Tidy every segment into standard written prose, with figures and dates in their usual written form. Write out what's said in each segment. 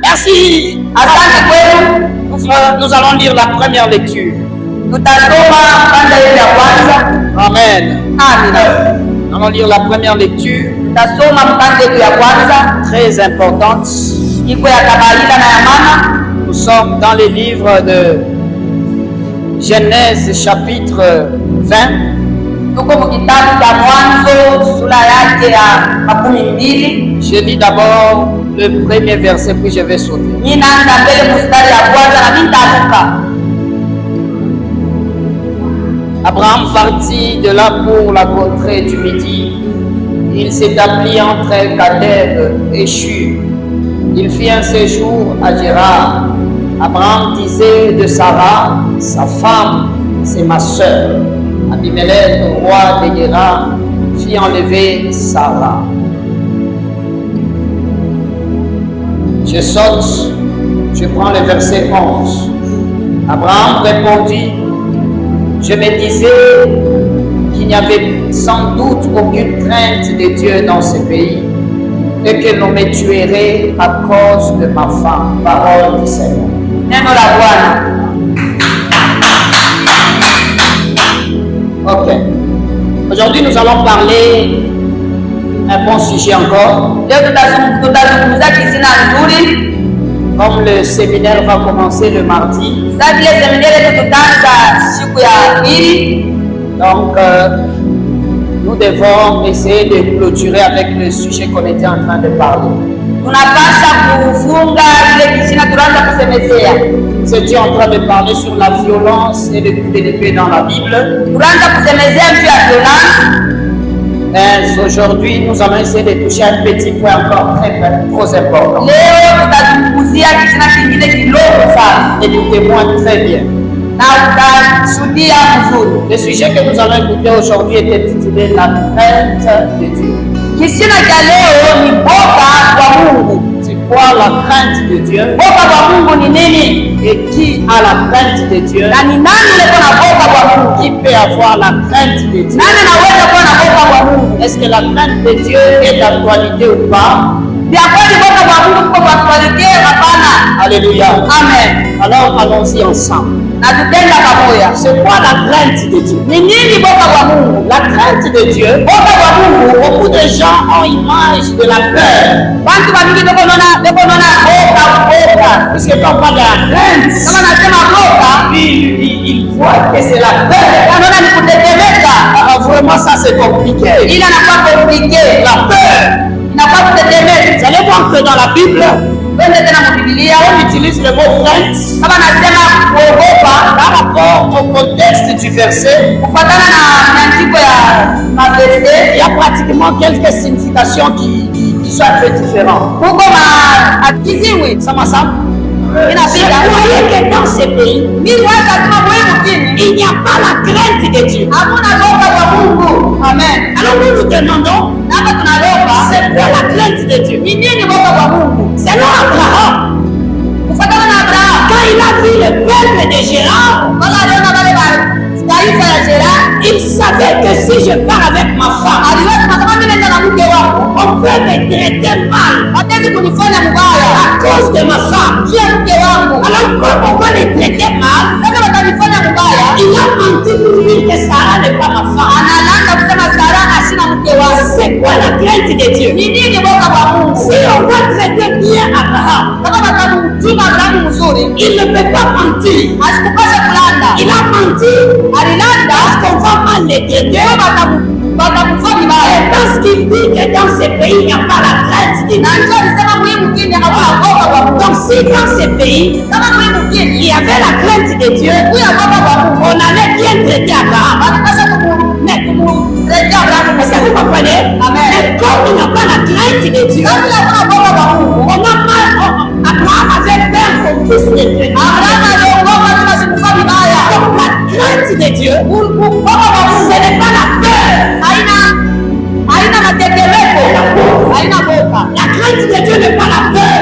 Merci. Asante kwenu. Nous allons lire la première lecture. Tutasoma kwanza ile ya kwanza. Amen. Amina. Nous allons lire la première lecture. Tutasoma kwanza ile ya kwanza. Très importante. Iko ya kawaida na ya maana. Nous sommes dans les livres de Genèse chapitre 20. Tuko mu kitabu cha Mwanzo sura yake ya 12. Je lis d'abord le premier verset puis je vais sauter. Mimi naanza mbele mstari ya kwanza na mimi nitaruka. Abraham partit de là pour la contrée du Midi. Il s'établit entre Kadeb et Shur. Il fit un séjour à Gérar. Abraham disait de Sarah, sa femme, c'est ma sœur. Abimelech, roi de Gérar, fit enlever Sarah. Je saute, je prends le verset 11. Abraham répondit, je me disais qu'il n'y avait sans doute aucune crainte de Dieu dans ce pays et que l'on me tuerait à cause de ma femme. Parole du Seigneur. Neno la Bwana. Ok. Aujourd'hui, nous allons parler un bon sujet encore. Leo tutazungumza kisina nzuri. Comme le séminaire va commencer le mardi. Sasa vile seminari tutaanza siku ya pili. Donc, nous devons essayer de clôturer avec le sujet qu'on était en train de parler. Tunapasha kufunga ile kisina tunaanza kusemezea. Nous étions en train de parler sur la violence et le coup de l'épée dans la Bible. Tunaanza kusemezea juu ya violence. Mais aujourd'hui, nous allons essayer de toucher un petit point encore trop important. Leo tutazungumzia kisina kingine kidogo sana. Écoutez-moi très bien. Na utashuhudia mzuri. Le sujet que nous allons écouter aujourd'hui est intitulé La crainte de Dieu. Kisina cha leo ni boga kwa Mungu. C'est quoi la crainte de Dieu? Boga kwa Mungu ni nini? Et qui a la crainte de Dieu? Na ni nani leko na boga kwa Mungu? Qui peut avoir la crainte de Dieu? Nani anaweza kuwa na boga kwa Mungu? Est-ce que la crainte de Dieu est d'actualité ou pas? Vya kweli boga kwa Mungu kwa kutuelekea hapana. Alléluia. Amen. Alors allons-y ensemble. Na tutenda pamoja. C'est quoi la crainte de Dieu? Ni nini boga kwa Mungu? La crainte de Dieu, Boga kwa Mungu. beaucoup de gens ont image de la peur. Watu wengi ndio boga. Puisque quand on parle de la crainte, Kama nasema boga, il voit que c'est la peur. anaona ni kutetemeka. Alors vraiment ça c'est compliqué. Ila inakuwa compliqué. La peur. Inakuwa kutetemeka. Vous allez voir que dans la Bible, Twende tena mu Biblia. on utilise le mot crainte Kama nasema kuogopa par rapport au contexte du verset. kufuatana na maandiko ya mavese. Il y a pratiquement quelques significations qui sont un peu différentes. Huko akiziwi Ça m'assemble. Je inapiga. croyais que dans ces pays, Mimi waza kama muhimu kini. il n'y a pas la crainte de Dieu. Hakuna boga kwa Mungu. Amen. Alors nous nous demandons, Hapa tunaloba. c'est quoi la crainte de Dieu? Ni nini boga kwa Mungu? Selon Abraham, Kufuatana na Abraham. quand il a vu le peuple de Gérard, Baba aliona wale taifa ya Gerari. il savait que si je pars avec ma femme, Aliweza kama mimi nenda na mke wangu. on peut me traiter mal Hataki kunifanya mbaya. à cause de ma femme. Pia mke wangu. Alors comme on va les traiter mal, Sasa watanifanya mbaya. il a menti pour dire que Sarah n'est pas ma femme. Analanga kusema Sara ashina mke wangu. C'est quoi la crainte de Dieu? Ni nini boga kwa Mungu? Si on va traiter bien Abraham, Kama watamjuma Abrahamu mzuri, il ne peut pas mentir. asikupasha kulanda. Il a menti Alilanda parce qu'on va mal les traiter. watamfanya vibaya. Parce qu'il dit que dans ce pays, il n'y a pas la crainte de Na Dieu. ndio alisema muhimu kini hakuna boga kwa Mungu. Donc si dans ce pays, Kama muhimu il kini, y avait la crainte de Dieu, huyo boga kwa Mungu. on allait bien traiter Abraham. Wanapasha kumrejesha Abrahamu. Est-ce que vous comprenez? Amen. Mais comme il n'y a pas la crainte de Dieu, Sasa hakuna boga kwa Mungu. Abraham avait peur qu'on puisse le traiter. Abrahamu aliogopa kama sikufanya vibaya. Donc la crainte de Dieu, Boga kwa Mungu ce n'est pas la peur. haina matetemeko. Haina boga. La crainte de Dieu n'est pas la peur.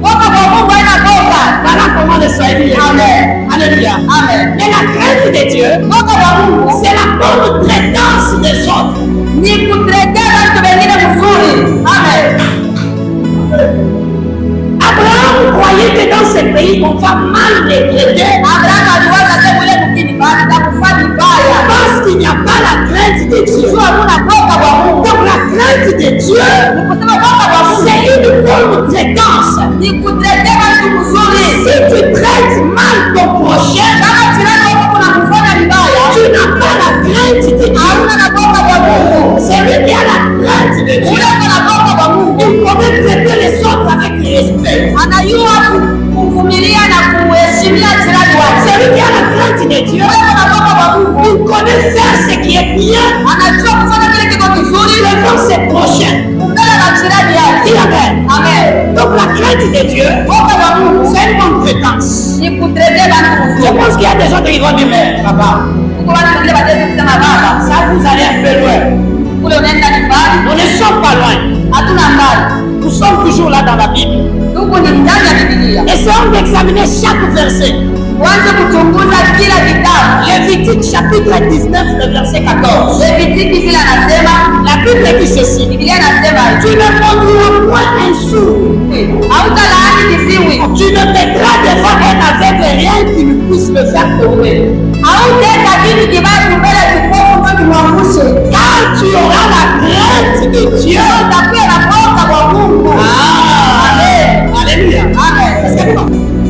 Boga kwa Mungu haina boga. Voilà comment le Swahili est. Amen. Alléluia. Amen. Mais la crainte de Dieu, Boga kwa Mungu c'est la bonne traitance des autres. ni kutretea watu wengine mzuri. Amen. Abraham maltraitance. ni kutetea watu mzuri. Si tu traites mal ton prochain, Kama jirani wako kuna kufanya vibaya, tu n'as pas la crainte de Dieu. hauna na boga kwa Mungu. Celui qui a la crainte de Dieu, Ule kuna boga kwa Mungu, il connaît traiter les autres avec respect. anajua kuvumilia na kuheshimia jirani wake. Celui qui a la crainte de Dieu, Ule kuna boga kwa Mungu, il connaît faire ce qui est bien anajua kufanya kile kiko kizuri devant ses prochains. mbele na jirani yake. Dis Amen. Amen. Donc la crainte de Dieu, Boga kwa Mungu c'est une maltraitance. ni kutetea watu Je mzuri. pense qu'il y a des gens qui vont dire, mais papa, Huko watu wengine wataweza kusema baba, ça vous allez un peu loin. kule unaenda ni mbali, Nous ne sommes pas loin. hatuna mbali. Nous sommes toujours là dans la Bible. Huku ni ndani ya Biblia. Essayons d'examiner chaque verset. Uanze kuchunguza kila kitabu. Lévitique chapitre 19, le verset 14. Levitiki vile anasema, La Bible dit ceci. Biblia anasema, Tu ne prendras point un sou. hautalaani kiziwi, Tu ne mettras devant un aveugle rien qui ne puisse le faire tomber. hautenda kitu kibaya mbele kipofu ndio kimwangushe. Car tu auras la crainte de Dieu. Utakuwa na boga kwa Mungu. Amen. Alléluia. Amen. Est-ce que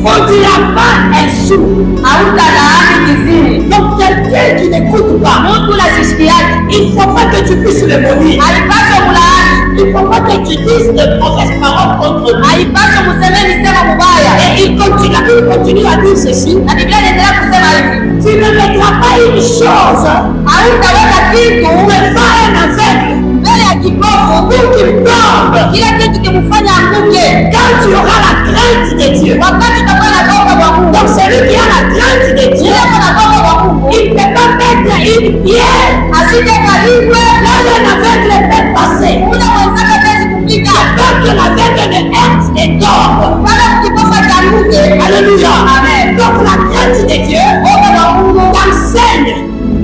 on ne dira pas un sou. Hautalaani kiziwi. Donc quelqu'un qui n'écoute pas, Mtu la shishiki yake il ne faut pas que tu puisses le maudire. haipaswi mlaani, Il ne faut pas que tu dises de mauvaises paroles contre lui. haipaswi msemeni sema mubaya. Et il continue à dire ceci. Na Biblia inaendelea kusema hivi, Tu ne mettras pas une chose hautaweka kitu devant un aveugle mbele ya kipofu pour qu'il tombe. kila kitu kimfanya anguke. Quand tu auras la crainte de Dieu. Wakati utakuwa na boga kwa Mungu, Donc celui qui a la crainte de Dieu, yule ako na boga kwa Mungu, il ne peut pas mettre une pierre asije kalibwe là où un aveugle peut passer. ule mwenzake hawezi kupita, Peur que l'aveugle ne heurte et tombe. wala kipofu akianguke. Alléluia. Amen. Donc la crainte de Dieu Boga kwa Mungu t'enseigne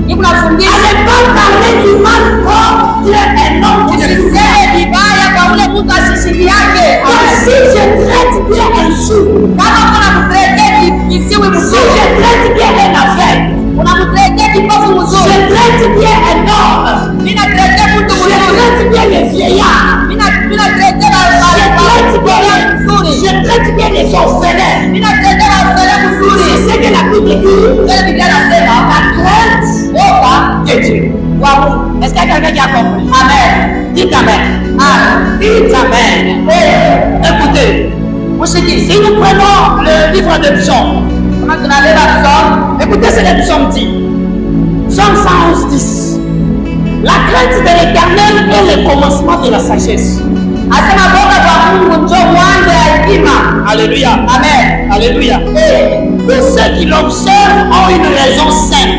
ni à kunafundisha ne pas parler du mal contre un homme qui ne peut usiseme vibaya kwa ule mtu asishiki yake. Donc si je traite bien un sou, Kama kuna mtreketi kisiwi si mzuri, je traite bien un aveugle, kuna mtreketi kipofu je mzuri, traite bien un homme, mina trete mtu je mzuri, traite bien les vieillards, mina trete mzuri, je traite bien les orphelins. mina trete wazee mzuri. C'est ce que la Bible dit, Ile Biblia inasema la crainte boga de Dieu. kwa Mungu. Est-ce qu'il y a quelqu'un qui a compris? Amen. Dites Amen. Amen. Dites Amen. Écoutez, Mushiki, si nous prenons le livre de Psaume, kama tunabeba somo, écoutez ce que le Psaume dit. Psaume 111, 10. La crainte de l'Éternel est le commencement de la sagesse. asema boga kwa Mungu ndio mwanzo ya hekima. Alléluia. Amen. Alléluia. Et tous ceux qui l'observent ont une raison saine.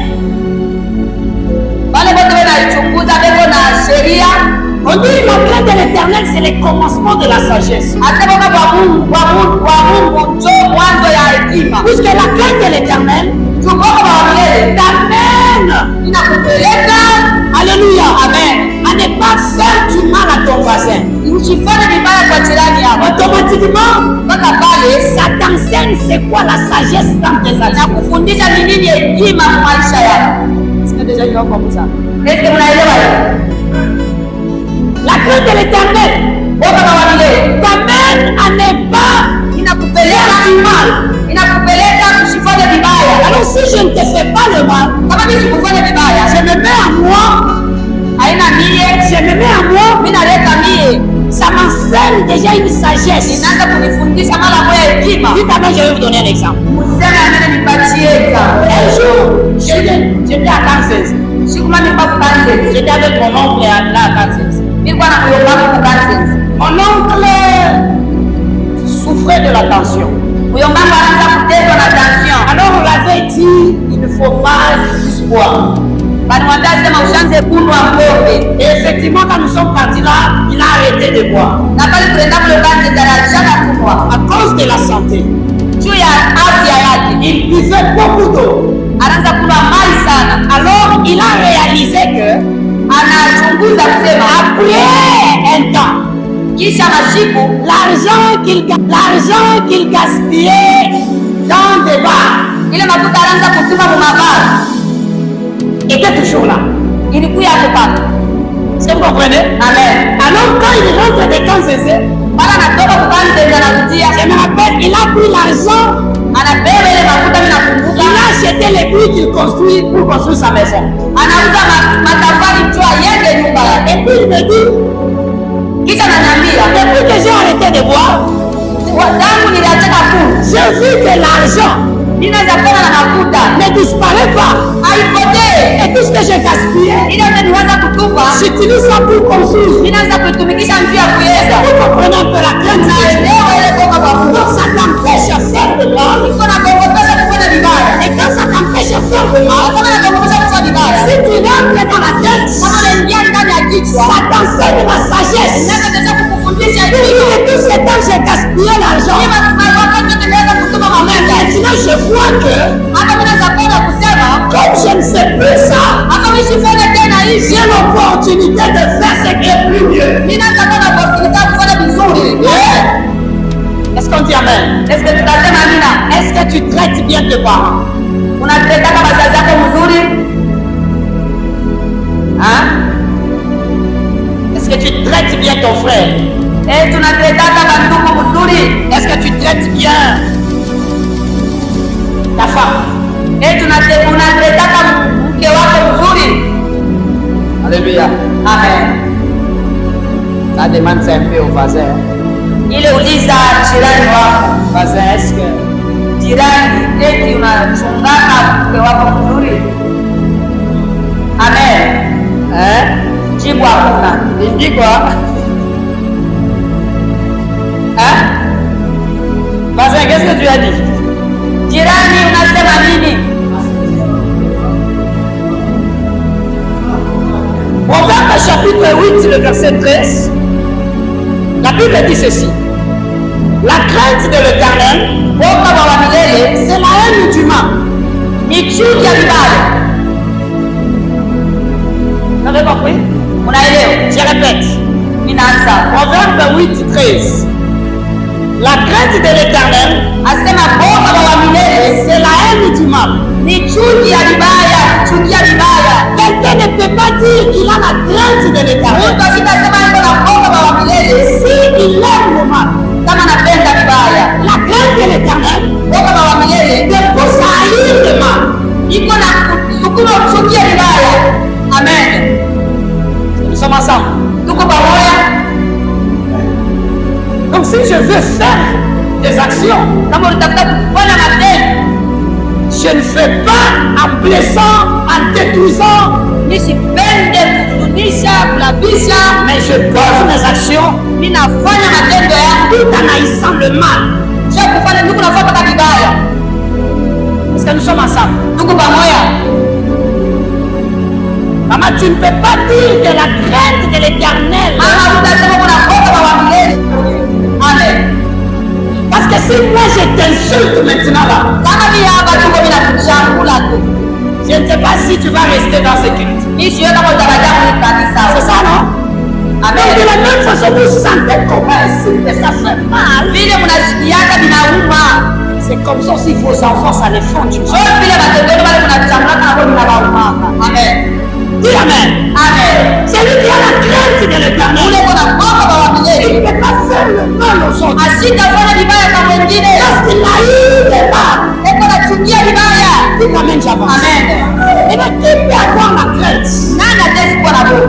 Wale wote wanaichunguza beko na sheria, On dit la crainte de l'Éternel, c'est le commencement de la sagesse. asema boga kwa Mungu ndio mwanzo ya hekima. Puisque la crainte de l'Éternel Tuboga kwa milele t'amène, inakupeleka alléluia, amen, à ne pas faire du mal à ton voisin. usifanye vibaya kwa jirani yako. Automatiquement, Mpaka pale ça t'enseigne c'est quoi la sagesse dans tes na actions. kufundisha ni nini hekima kwa maisha yako. Est-ce que déjà il y a comme ça? Est-ce que mnaelewa hiyo? La crainte de l'Éternel Boga kwa milele t'amène à ne pas inakupeleka faire du mal. usifanye vibaya. Alors si je ne te fais pas le mal, Kama mimi sikufanya vibaya, je me mets à moi, haina mie, je me mets à moi, mimi naleta mie, ça m'enseigne déjà une sagesse. inaanza kunifundisha mara moja hekima. Dites Amen, je vais vous donner un exemple. Mseme amene nipatie example. Un jour, j'étais à Kansas. Siku mimi nilikuwa Kansas. J'étais avec mon oncle là à Kansas. Nilikuwa na mjomba wangu Kansas. Mon oncle souffrait de la tension. Mjomba wangu anaanza kuteswa na tension. Alors on l'avait dit, il ne faut pas plus boire. Banimwambia sema ushanze kunywa pombe. Et effectivement, quand nous sommes partis là, il a arrêté de boire. Na pale tulienda kule Kansas anashaka kunywa. À cause de la santé, Juu ya afya yake. il buvait beaucoup d'eau. Anaanza kunywa maji sana. Alors il a réalisé que Anachunguza kusema après un temps, kisha mashiku l'argent qu'il gaspillait dans des bars ile mafuta anaanza kutuma mu mabara était toujours là. ilikuwa hapo pale. Est-ce que vous comprenez? Amen. Alors quand il rentre de Kansas, Pala natoka kukanza anarudia. Je me rappelle, il a pris l'argent. Anabeba ile mafuta mimi nakumbuka. Il a acheté les briques qu'il construit pour construire sa maison. Anauza matafali tu ayende nyumba yake. Et puis il me dit, Kisha ananiambia, depuis que j'ai arrêté de boire, tangu niliachana kula, j'ai vu que l'argent ninaweza kuona na mafuta ne disparaît pas. haipotee. Et tout ce que j'ai gaspillé, Ile yote niweza kutupa, j'utilise ça pour construire. ninaweza kuitumikisha njia ya kuweza. Vous comprenez un peu la crainte de Dieu. Naelewa ile toka kwa Mungu. Donc ça t'empêche à faire le mal. Iko na kuogopesha kufanya vibaya. Et quand ça t'empêche à faire le mal, Kama nakuogopesha kufanya vibaya, si tu rentres dans la tête, kama unaingia ndani ya kichwa, ça t'enseigne la sagesse. inaweza kukufundisha Et hekima. tout ce temps, j'ai gaspillé l'argent. Kama wakati wote naweza kutuma Mais mafuta. maintenant, je vois que, Hata mimi naweza kwenda kusema, comme je ne sais plus ça, hata mimi sifanye tena hivi. j'ai l'opportunité de faire ce qui est plus mieux. Ninaweza kwenda kwa kufanya vizuri. Est-ce qu'on dit amen? Est-ce que tutasema amina? Est-ce que tu traites bien tes parents? Unataka wazazi wako mzuri? Ah? Est-ce que tu traites bien ton frère? Tunataka bandugu mzuri? Est-ce que tu traites bien ta femme? Unataka mke wako mzuri? Alléluia. Amen. Ça demande ça un peu au voisin. Ile uliza jirani wako. Voisin, est-ce que Jirani, eti unachungana mke wako mzuri? Amen. hein? Jibu hakuna. Il dit quoi? Hein? Voisin, qu'est-ce que tu as dit? Jirani, unasema nini? Proverbe chapitre 8, le verset 13. La Bible dit ceci. La crainte de l'Éternel, Woga wa milele c'est la haine du mal. ni chuki ya vibaya. Vous avez compris? Unaelewa? Je répète. Ninaanza. Proverbe 8, 13. La crainte de l'Éternel, Asema woga wa milele c'est la haine du mal. ni chuki ya vibaya, chuki ya vibaya. Quelqu'un ne peut pas dire qu'il a la crainte de l'Éternel Mtu asitasema yuko na woga wa milele s'il aime le mal. kama anapenda vibaya. La crainte de l'Éternel Woga wa milele te pousse à haïr le mal. iko na kusukuma kuchukia vibaya. Amen. Nous sommes ensemble. Tuko pamoja. Donc si je veux faire des actions, Kama unataka kufanya matendo, je ne fais pas en blessant, en détruisant, nisipende kuzunisha, kulabisha, mais je pose mes actions ninafanya matendo yangu tout en haïssant le mal. sio kufanya ndugu nafanya vibaya. Est-ce que nous sommes ensemble? Tuko pamoja. Maman, tu ne peux pas dire que la crainte de l'Éternel, Mama utasema kuna woga wa milele. Amen. parce que si moi je t'insulte maintenant là, Kama mimi hapa tuko mimi nakuchakula tu. je ne sais pas si tu vas rester dans ce culte. Mimi sio kama utabakia kwenye kanisa. C'est ça, non? Donc Amen. de la même façon, vous sentez comment insulter, ça fait mal. Vile mnasikiaga vinauma. C'est comme ça aussi vos enfants, ça les font du Sio mal. vile watoto wenu wale mnachamlaka na kwa mnawauma. Amen. Dis amen. Amen. Celui qui a la crainte de l'Éternel, Ule kuna woga wa il milele. ne peut pas faire le mal aux autres. Asitafanya vibaya kwa wengine. Parce qu'il haït le mal. Eko nachukia vibaya. Dis amen, j'avance. Amen. Et donc, qui peut avoir la crainte? Nani atezi kuwa na woga?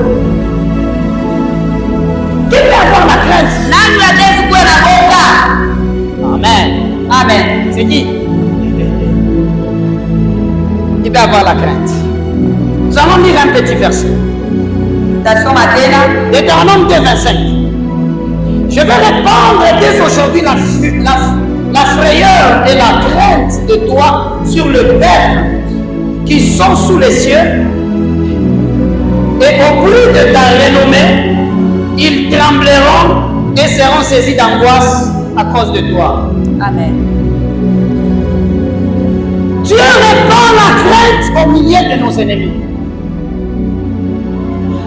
Qui peut avoir la crainte? Nani atezi kuwa na woga? Amen. Amen. C'est qui? Qui peut avoir la crainte? Nous allons lire un petit verset. Tasoma tena. Deutéronome 2,25. Je vais répandre dès aujourd'hui la frayeur et la crainte de toi sur le peuple qui sont sous les cieux. Et au bruit de ta renommée, ils trembleront et seront saisis d'angoisse à cause de toi. Amen. Dieu répand la crainte au milieu de nos ennemis.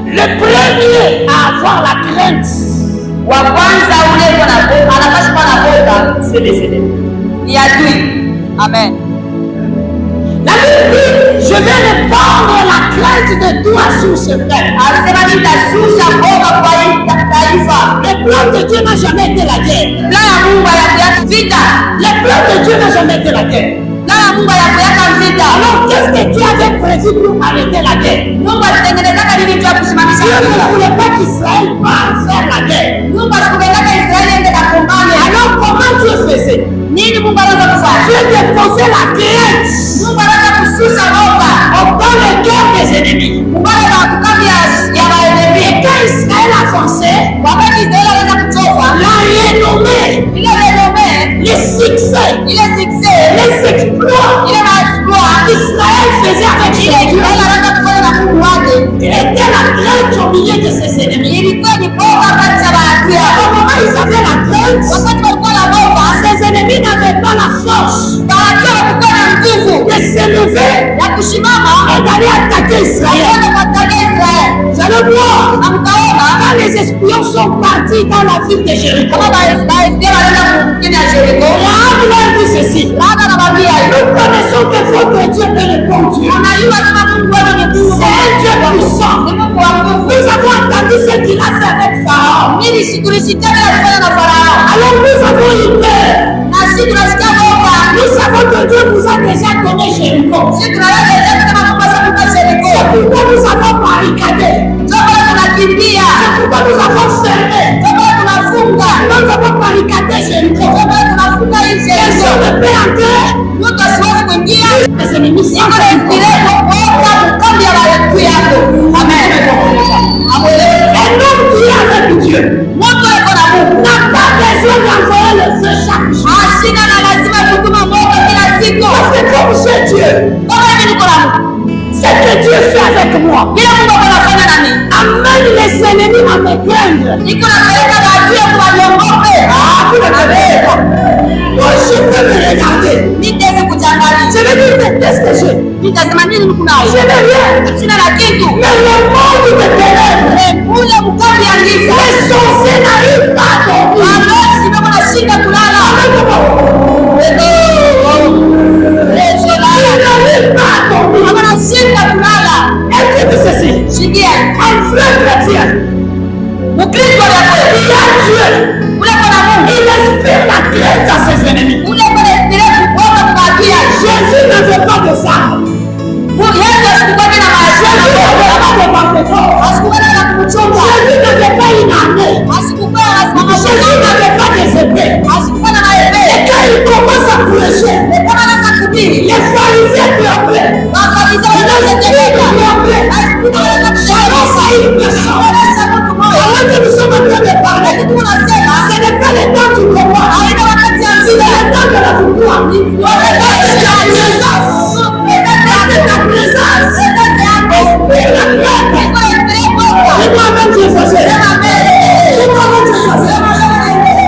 Le premier à avoir la crainte, Wa kwanza ule yuko na woga, anapaswa kuwa na woga c'est les ennemis. ni adui. Amen. La Bible dit, je vais répandre la crainte de toi sur ce peuple. Anasema nitashusha woga kwa hii taifa. Le plan de Dieu n'a jamais été la guerre. Plan ya Mungu hayakuweka vita. Le plan de Dieu n'a jamais été la guerre. Plan ya Mungu hayakuweka vita. Alors qu'est-ce que Dieu avait prévu pour arrêter la guerre? Mungu alitengenezaka nini juu ya kusimamisha Dieu ne vita? voulait pas qu'Israël parte faire la guerre. Mungu alikupeleka Israeli ende kakumbane. Alors comment Dieu faisait? Nini Mungu anaanza kufanya? Dieu déposait la crainte Mungu anaanza kushusha woga dans le cœur des ennemis. mbele ya kukambi ya waenemi. Et quand Israël avançait, Wakati Israeli anaanza kuchoka, la renommée, ile renome, les succès, ile success, les exploits ile maexploit qu'Israël faisait avec ile ses dieux Israeli anaanza kufanya na Mungu wake, était la crainte au milieu de ses ennemis. ilikuwa ni boga kati ya maadui Au yao. moment où ils avaient la crainte, Wakati walikuwa na boga, ses ennemis n'avaient pas la force maadui walikuwa na nguvu de se lever ya kusimama et d'aller attaquer Israël. kwenda kuwatakia Israeli. Vous allez voir, Na mtaona quand les espions sont partis dans la ville de Jéricho, kama Waisraeli wanaenda kumkini ya Yeriko, Rahab leur dit ceci: Rahab anamwambia hivi, nous connaissons que votre Dieu est le bon Dieu. unajua kama Mungu wenu ni Mungu, C'est un Dieu puissant. ni Mungu wa nguvu. Nous avons entendu ce qu'il a fait avec Pharaon. Tulisikia vile alifanya na Farao, Alors nous avons eu peur. na sisi tunasikia boga. Nous savons que Dieu vous a déjà donné Jéricho. Sisi tunaleta kama Mungu ashakupa Yeriko, C'est pourquoi nous avons barricadé. ndio maana tunakimbia, C'est pourquoi nous avons fermé. ndio maana tunafunga, Nous avons barricadé Jéricho. ndio maana tunafunga hii Et Yeriko. si on ne peut entrer, Mtu asiwezi kuingia, les ennemis iko sont na inspireko boga mkambi ya maadui yako. Amen. Amwelewe. Un homme qui est avec Dieu Mtu yuko na Mungu n'a pas besoin d'envoyer le feu chaque jour. asina na lazima kutuma moto kila siku. Parce que comme j'ai Dieu, Kama hivi niko na Mungu, ce que Dieu fait avec moi bila Mungu anafanya nami, amène les ennemis à me craindre. niko napeleka maadui yangu waliongope. Ah, vous ne savez pas. Moi, je peux me regarder. Nitaweza kuchanganya. Je vais dire, mais qu'est-ce que j'ai? Nitasema nini niko nayo? Je n'ai rien. Sina na kitu. Mais le monde de ténèbres, Ule mkambi ya giza. les sorciers n'arrivent pas à dormir. Walozi ndio wanashinda kulala. Lezo lala. Ils n'arrivent pas à dormir. Wanashinda kulala. Écoute ceci. Sikia. Un vrai chrétien, Mkristo wa kweli. il a Dieu. Ule kuna Mungu. Il inspire la crainte à ses ennemis. Ule kuna inspire kuomba kubakia. Jésus n'avait pas de femme. Yesu asikubaki na maisha na Jésus Mungu. n'avait pas de compétence. Asikubaki na kumchunga. Jésus n'avait pas une armée. Asikubaki na Jésus kumchunga. n'avait pas des épées. Asikubaki na maembe. Et quand il commence à prêcher, Kama anaweza kuhubiri. les pharisiens pleuraient. Wakabisa wanatetemeka. Asikubaki na kushawishi. Anaonyesha mtu moyo. Alors que nous sommes en train de parler, Lakini tunasema ce n'est pas le temps du combat, haina wakati ya c'est vita. le temps de la victoire. Wakati ya présence. C'est ta présence. Inspire la crainte. Dis-moi même Dieu faisait. Dis-moi même Dieu faisait.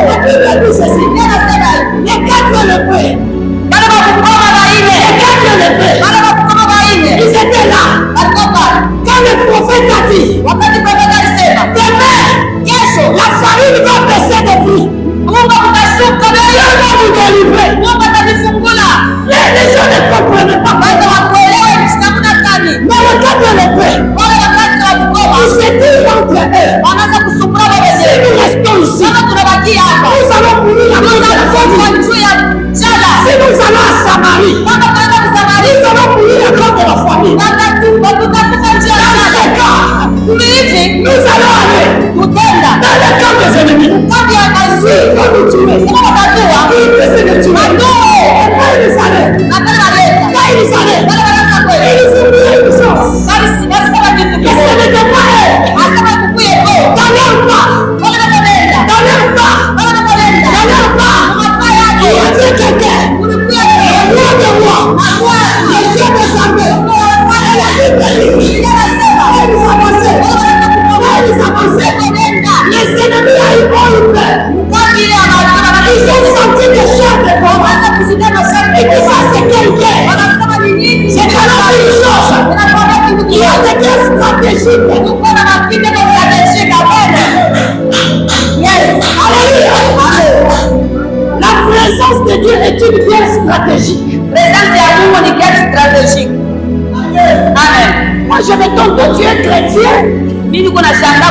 La Bible dit ceci. Les quatre épées. Les quatre épées. Ils étaient là. Quand le prophète a dit, demain, la farine va baisser de prix. Dieu va vous délivrer. Les gens ne comprennent pas. Mais le quatre épées, ils se disent entre eux. Si nous restons ici, nous allons mourir à cause de la famine. Si nous allons à Samarie, nous allons mourir à cause de la famine. Dans ce cas, nous allons aller dans le camp des ennemis. S'ils vont nous tuer, ils peuvent se tuer. Et quand ils allaient, ils ont mis une puissance. Et ce n'était pas eux. Dans leur pas, il y avait quelqu'un. Le roi de rois, le Dieu des armées. Et la Bible dit, ils avançaient. Les ennemis ont eu peur. Ils ont senti des chars de combat. Et puis ça, c'est quelle guerre? C'est quand on fait une chose, il y a des guerres stratégiques. Alléluia. La présence de Dieu est une guerre stratégique. Moi, je me donne que tu es chrétien. Mimi niko na shanga